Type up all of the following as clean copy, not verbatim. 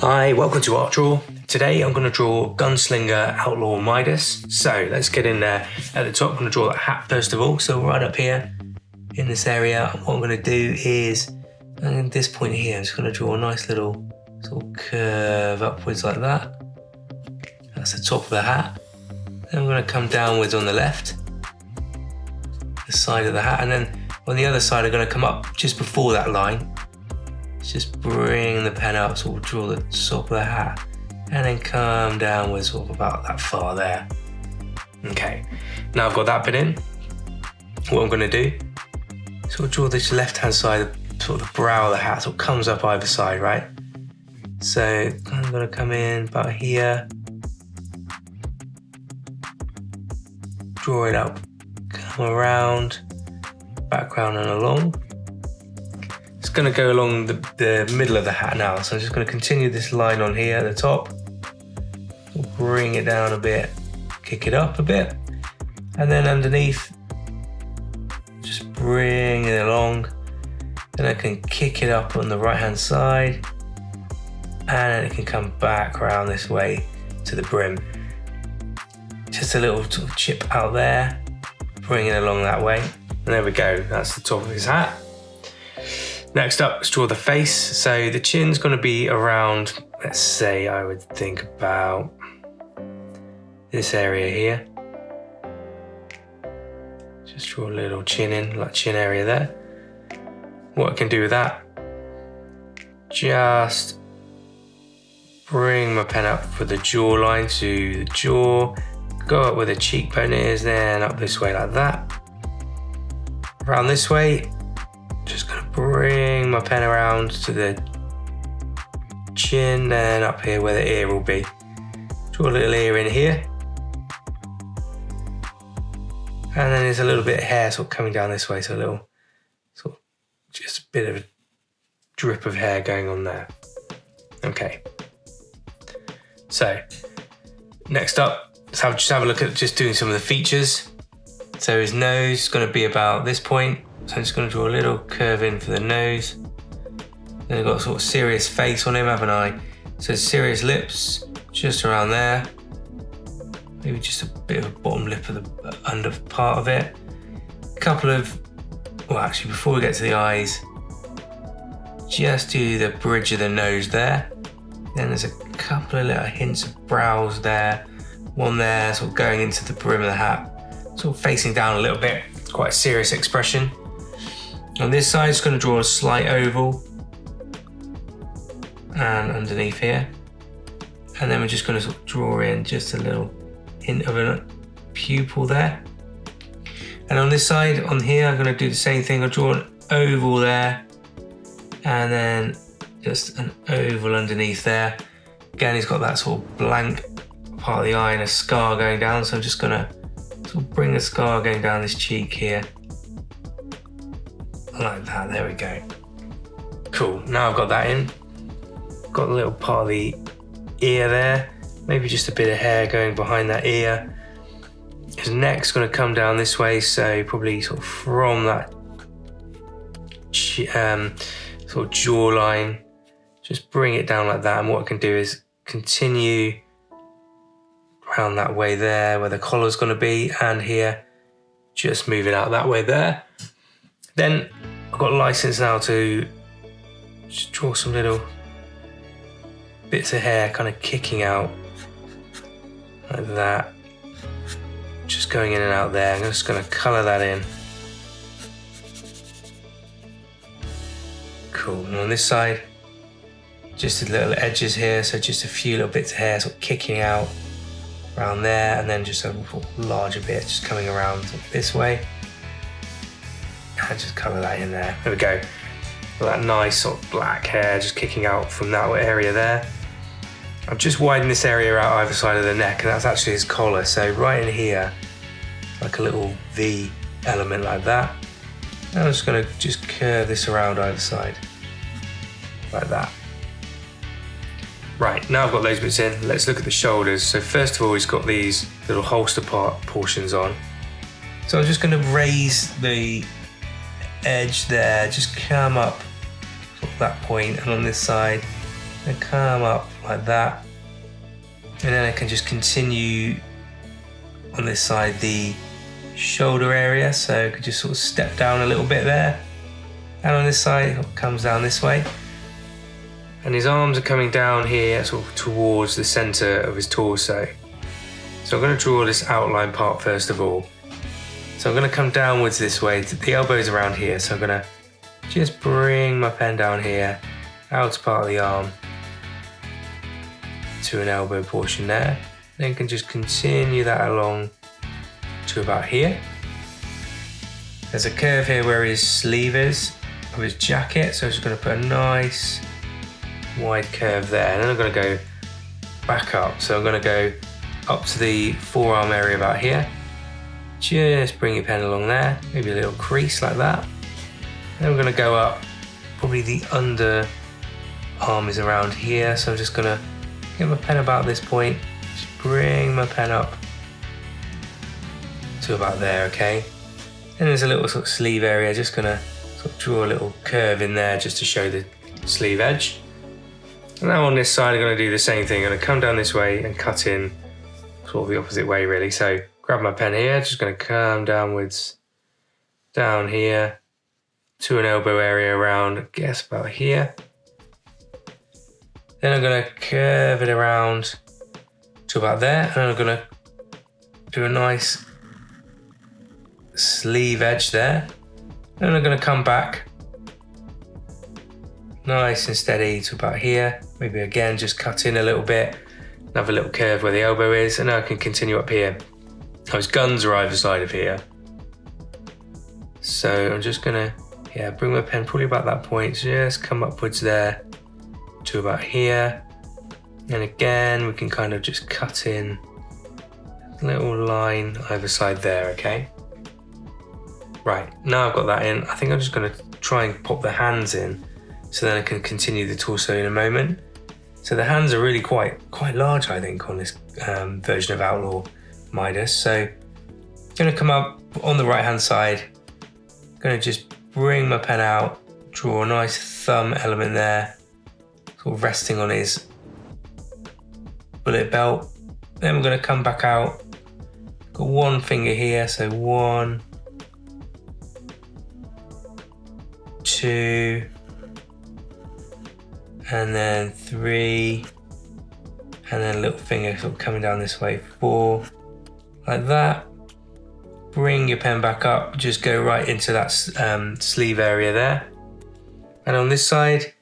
Hi, welcome to Art Draw. Today I'm going to draw Gunslinger Outlaw Midas. So let's get in there. At the top I'm going to draw that hat first of all. So right up here in this area, what I'm going to do is, at this point here, I'm just going to draw a nice little sort of curve upwards like that. That's the top of the hat. Then I'm going to come downwards on the left, the side of the hat, and then on the other side I'm going to come up just before that line. Just bring the pen up, sort of draw the top of the hat, and then come downwards sort of about that far there. Okay, now I've got that bit in. What I'm going to do, sort of draw this left-hand side, sort of the brow of the hat, sort of comes up either side, right? So I'm going to come in about here, draw it up, come around, background and along. It's going to go along the middle of the hat now, so I'm just going to continue this line on here at the top, bring it down a bit, kick it up a bit, and then underneath, just bring it along. Then I can kick it up on the right hand side, and then it can come back around this way to the brim. Just a little sort of chip out there, bring it along that way, and there we go, that's the top of his hat. Next up, let's draw the face. So the chin's going to be around, let's say, I would think about this area here. Just draw a little chin in, like chin area there. What I can do with that, just bring my pen up for the jawline to the jaw, go up where the cheekbone is, then up this way like that. Around this way, just going to bring my pen around to the chin, then up here where the ear will be. Draw a little ear in here. And then there's a little bit of hair sort of coming down this way, so a little, sort of, just a bit of a drip of hair going on there. Okay. So, next up, let's just have a look at just doing some of the features. So his nose is going to be about this point. So I'm just going to draw a little curve in for the nose. Then I've got a sort of serious face on him, haven't I? So serious lips, just around there. Maybe just a bit of a bottom lip of the under part of it. A couple of, well actually before we get to the eyes, just do the bridge of the nose there. Then there's a couple of little hints of brows there. One there, sort of going into the brim of the hat. Sort of facing down a little bit. It's quite a serious expression. On this side, it's going to draw a slight oval, and underneath here, and then we're just going to sort of draw in just a little hint of a pupil there. And on this side, on here, I'm going to do the same thing. I'll draw an oval there, and then just an oval underneath there. Again, he's got that sort of blank part of the eye and a scar going down, so I'm just going to sort of bring the scar going down this cheek here. Like that, there we go. Cool, now I've got that in. Got a little part of the ear there. Maybe just a bit of hair going behind that ear. His neck's going to come down this way, so probably sort of from that sort of jawline, just bring it down like that. And what I can do is continue around that way there, where the collar's going to be, and here, just move it out that way there. Then I've got license now to just draw some little bits of hair kind of kicking out like that, just going in and out there. I'm just going to colour that in. Cool, and on this side, just the little edges here, so just a few little bits of hair sort of kicking out around there, and then just a larger bit just coming around this way. And just colour that in there. There we go. Got that nice sort of black hair just kicking out from that area there. I've just widened this area out either side of the neck, and that's actually his collar. So right in here, like a little V element like that. And I'm just going to just curve this around either side, like that. Right, now I've got those bits in, let's look at the shoulders. So first of all, he's got these little holster part portions on. So I'm just going to raise the edge there, just come up sort of that point, and on this side, and come up like that. And then I can just continue on this side the shoulder area, so I could just sort of step down a little bit there. And on this side, it comes down this way. And his arms are coming down here, sort of towards the center of his torso. So I'm going to draw this outline part first of all. So I'm going to come downwards this way, the elbow's around here, so I'm going to just bring my pen down here, outer part of the arm, to an elbow portion there. Then can just continue that along to about here. There's a curve here where his sleeve is of his jacket, so I'm just going to put a nice wide curve there, and then I'm going to go back up. So I'm going to go up to the forearm area about here. Just bring your pen along there, maybe a little crease like that. Then we're going to go up, probably the under arm is around here, so I'm just going to get my pen about this point, just bring my pen up to about there, okay? And there's a little sort of sleeve area, just going to sort of draw a little curve in there just to show the sleeve edge. And now on this side I'm going to do the same thing. I'm going to come down this way and cut in sort of the opposite way really. So grab my pen here, just going to come downwards, down here, to an elbow area around, I guess about here. Then I'm going to curve it around to about there, and I'm going to do a nice sleeve edge there. Then I'm going to come back nice and steady to about here. Maybe again just cut in a little bit, another little curve where the elbow is, and now I can continue up here. Those guns are either side of here. So I'm just going to bring my pen probably about that point, just come upwards there to about here. And again, we can kind of just cut in a little line either side there, okay? Right, now I've got that in, I think I'm just going to try and pop the hands in so then I can continue the torso in a moment. So the hands are really quite large, I think, on this version of Outlaw Midas. So I'm going to come up on the right hand side, going to just bring my pen out, draw a nice thumb element there, sort of resting on his bullet belt. Then we're going to come back out, got one finger here, so 1, 2, and then 3, and then a little finger sort of coming down this way, 4, like that. Bring your pen back up, just go right into that sleeve area there. And on this side,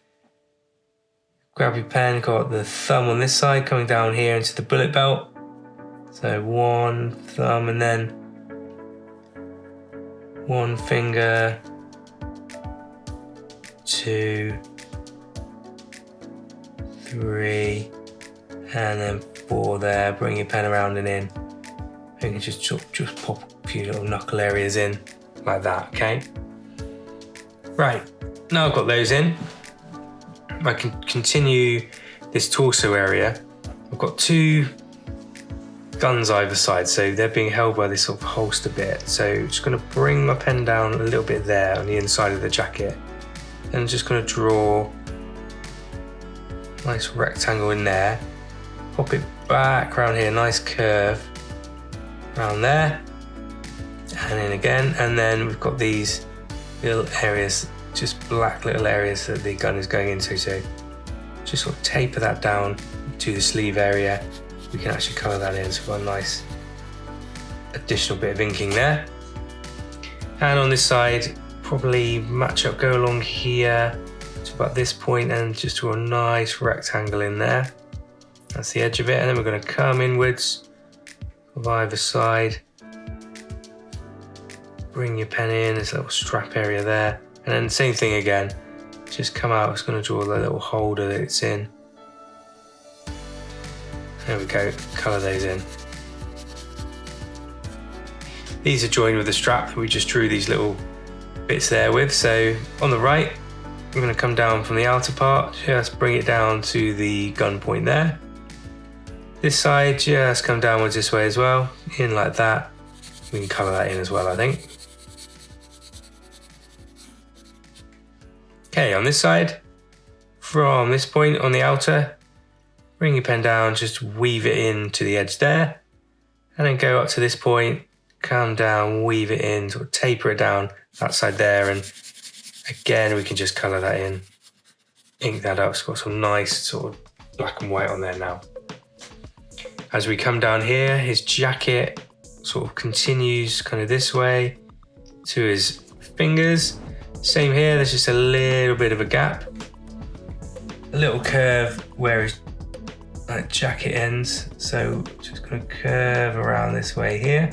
grab your pen, got the thumb on this side coming down here into the bullet belt. So 1 thumb and then 1 finger, 2, 3, and then 4 there. Bring your pen around and in. You can just pop a few little knuckle areas in like that, okay? Right, now I've got those in, I can continue this torso area. I've got 2 guns either side, so they're being held by this sort of holster bit. So I'm just going to bring my pen down a little bit there on the inside of the jacket, and I'm just going to draw a nice rectangle in there, pop it back around here, nice curve around there, and then again, and then we've got these little areas, just black little areas that the gun is going into, so just sort of taper that down to the sleeve area. We can actually colour that in, so we've got a nice additional bit of inking there. And on this side, probably match up, go along here to about this point and just draw a nice rectangle in there. That's the edge of it, and then we're going to come inwards of either side. Bring your pen in, there's a little strap area there, and then same thing again, just come out. It's going to draw the little holder that it's in. There we go, colour those in. These are joined with the strap that we just drew these little bits there with. So on the right, we're going to come down from the outer part, just bring it down to the gun point there. This side, just come downwards this way as well, in like that. We can colour that in as well, I think. Okay, on this side, from this point on the outer, bring your pen down, just weave it into the edge there, and then go up to this point, come down, weave it in, sort of taper it down that side there, and again we can just colour that in, ink that up. It's got some nice sort of black and white on there now. As we come down here, his jacket sort of continues kind of this way to his fingers. Same here, there's just a little bit of a gap, a little curve where his jacket ends. So just going to curve around this way here.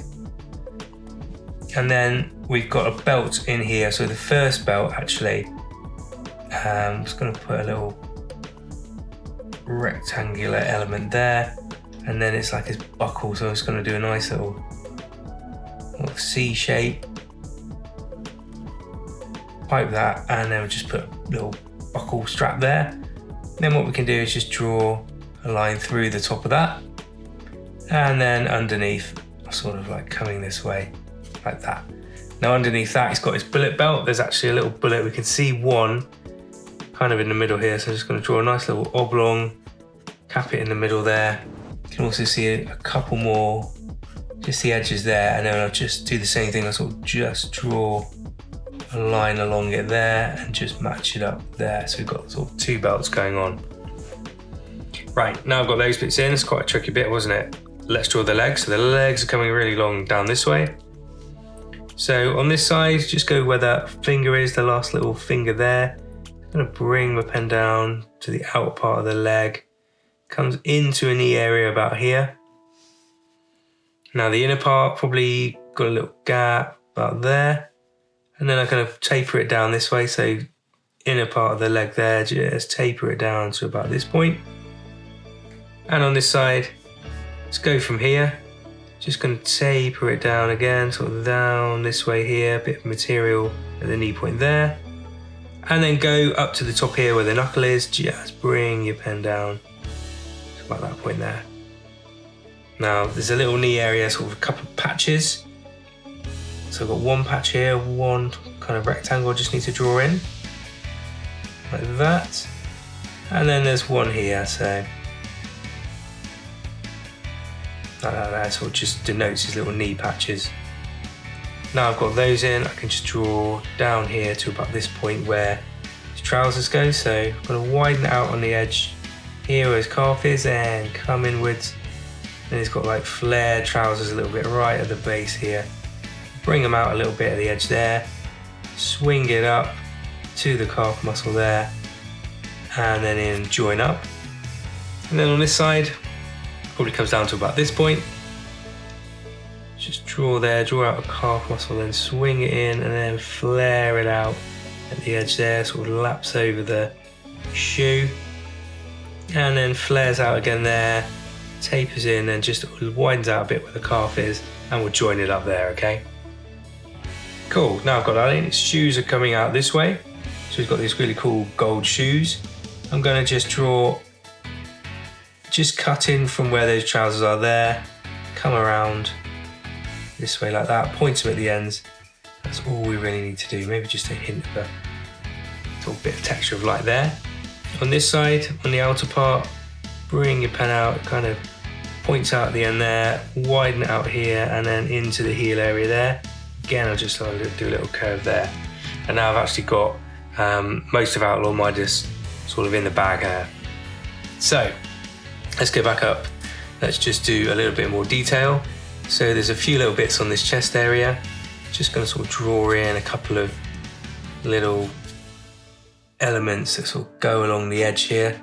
And then we've got a belt in here. So the first belt actually, I'm just going to put a little rectangular element there. And then it's like his buckle. So I'm just going to do a nice little C shape. Pipe that, and then we'll just put a little buckle strap there. Then what we can do is just draw a line through the top of that, and then underneath, sort of like coming this way, like that. Now underneath that, he's got his bullet belt. There's actually a little bullet. We can see one kind of in the middle here. So I'm just going to draw a nice little oblong, cap it in the middle there. You can also see a couple more, just the edges there, and then I'll just do the same thing. I'll sort of just draw a line along it there and just match it up there. So we've got sort of two belts going on. Right, now I've got those bits in. It's quite a tricky bit, wasn't it? Let's draw the legs. So the legs are coming really long down this way. So on this side, just go where that finger is, the last little finger there. I'm going to bring my pen down to the outer part of the leg. Comes into a knee area about here. Now the inner part probably got a little gap about there. And then I'm going to taper it down this way. So inner part of the leg there, just taper it down to about this point. And on this side, let's go from here. Just going to taper it down again, sort of down this way here, a bit of material at the knee point there. And then go up to the top here where the knuckle is, just bring your pen down to about that point there. Now there's a little knee area, sort of a couple of patches. So I've got one patch here, one kind of rectangle I just need to draw in, like that. And then there's one here, so that sort of just denotes his little knee patches. Now I've got those in, I can just draw down here to about this point where his trousers go. So I'm going to widen it out on the edge here where his calf is and come inwards. Then he's got like flared trousers a little bit right at the base here. Bring them out a little bit at the edge there, swing it up to the calf muscle there, and then in join up. And then on this side, probably comes down to about this point. Just draw there, draw out a calf muscle, then swing it in and then flare it out at the edge there, sort of laps over the shoe, and then flares out again there, tapers in and just widens out a bit where the calf is, and we'll join it up there, okay? Cool, now I've got that in. His shoes are coming out this way. So he's got these really cool gold shoes. I'm going to just draw, just cut in from where those trousers are there, come around this way like that, point them at the ends. That's all we really need to do. Maybe just a hint of a little bit of texture of light there. On this side, on the outer part, bring your pen out, kind of points out at the end there, widen it out here and then into the heel area there. Again, I'll just do a little curve there. And now I've actually got most of Outlaw Midas sort of in the bag here. So let's go back up. Let's just do a little bit more detail. So there's a few little bits on this chest area. Just going to sort of draw in a couple of little elements that sort of go along the edge here,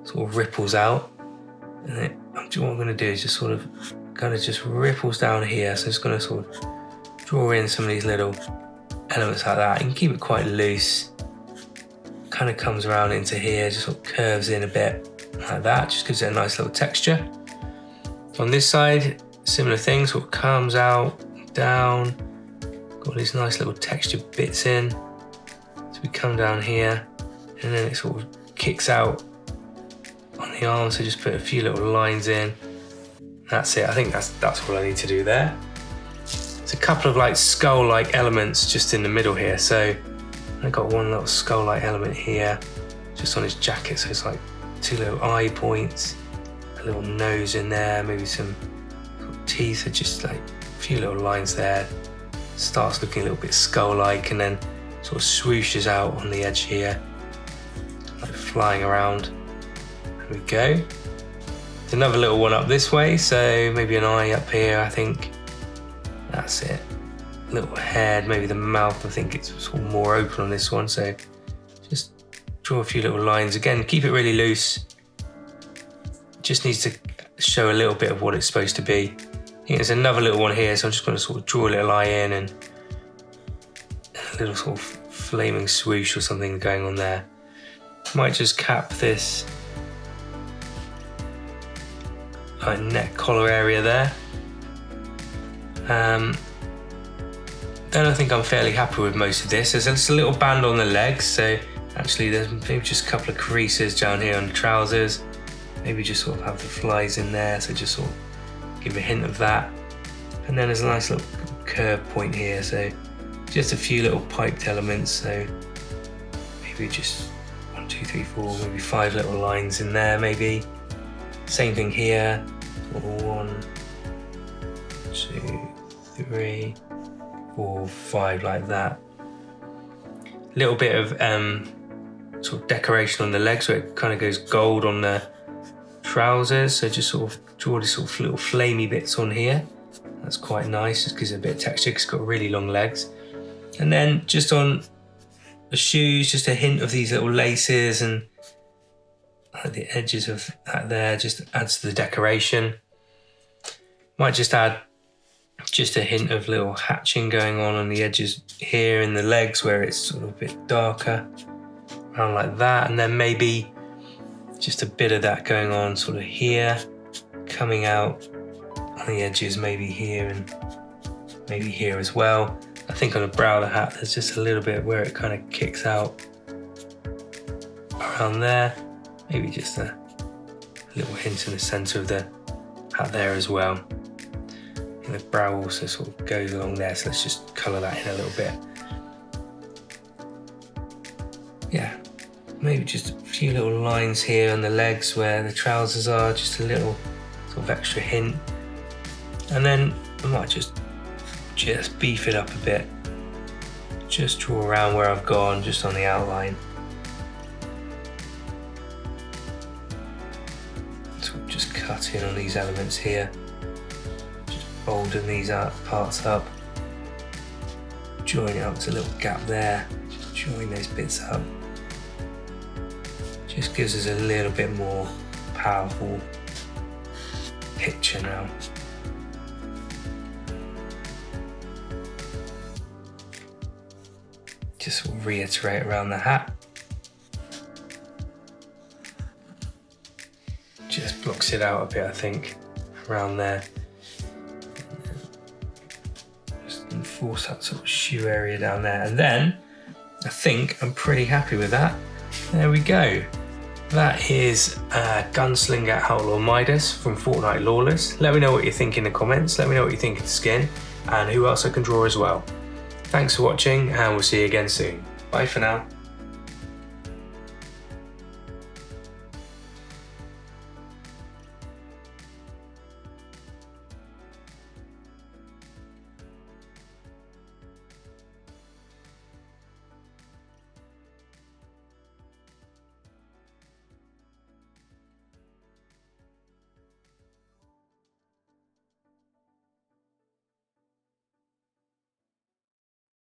sort of ripples out. And then what I'm going to do is just sort of kind of just ripples down here. So it's going to sort of draw in some of these little elements like that. You can keep it quite loose. Kind of comes around into here, just sort of curves in a bit like that. Just gives it a nice little texture. On this side, similar thing, sort of comes out, down. Got these nice little textured bits in. So we come down here, and then it sort of kicks out on the arm. So just put a few little lines in. That's it. I think that's all I need to do there. There's a couple of like skull-like elements just in the middle here. So I've got one little skull-like element here. just on his jacket. So it's like 2 little eye points, a little nose in there, maybe some teeth, are just like a few little lines there. Starts looking a little bit skull-like, and then sort of swooshes out on the edge here, like flying around. There we go. There's another little one up this way, so maybe an eye up here, I think. That's it. Little head, maybe the mouth, I think it's sort of more open on this one, so just draw a few little lines. Again, keep it really loose. Just needs to show a little bit of what it's supposed to be. I think there's another little one here, so I'm just going to sort of draw a little eye in and a little sort of flaming swoosh or something going on there. Might just cap this neck collar area there. Then I think I'm fairly happy with most of this. There's just a little band on the legs, so actually there's maybe just a couple of creases down here on the trousers. Maybe just sort of have the flies in there, so just sort of give a hint of that. And then there's a nice little curve point here, so just a few little piped elements, so maybe just 1, 2, 3, 4, maybe 5 little lines in there maybe. Same thing here, 1, 2, 3, 4, 5, like that. Little bit of sort of decoration on the legs, where it kind of goes gold on the trousers, so just sort of draw these sort of little flamey bits on here. That's quite nice, just gives it a bit of texture, because it's got really long legs. And then just on the shoes, just a hint of these little laces and like the edges of that there, just adds to the decoration. Might just add just a hint of little hatching going on the edges here in the legs, where it's sort of a bit darker, around like that. And then maybe just a bit of that going on sort of here, coming out on the edges, maybe here and maybe here as well. I think on the brow of the hat, there's just a little bit where it kind of kicks out around there. Maybe just a little hint in the centre of the hat there as well. And the brow also sort of goes along there, so let's just colour that in a little bit. Yeah, maybe just a few little lines here on the legs where the trousers are, just a little sort of extra hint. And then I might just beef it up a bit. Just draw around where I've gone, just on the outline. So just cut in on these elements here. Just bolden these parts up. Join it up to a little gap there. Just join those bits up. Just gives us a little bit more powerful picture now. Just reiterate around the hat. Just blocks it out a bit, I think, around there. Just enforce that sort of shoe area down there. And then I think I'm pretty happy with that. There we go. That is Gunslinger Outlaw Midas from Fortnite Lawless. Let me know what you think in the comments. Let me know what you think of the skin and who else I can draw as well. Thanks for watching, and we'll see you again soon. Bye for now.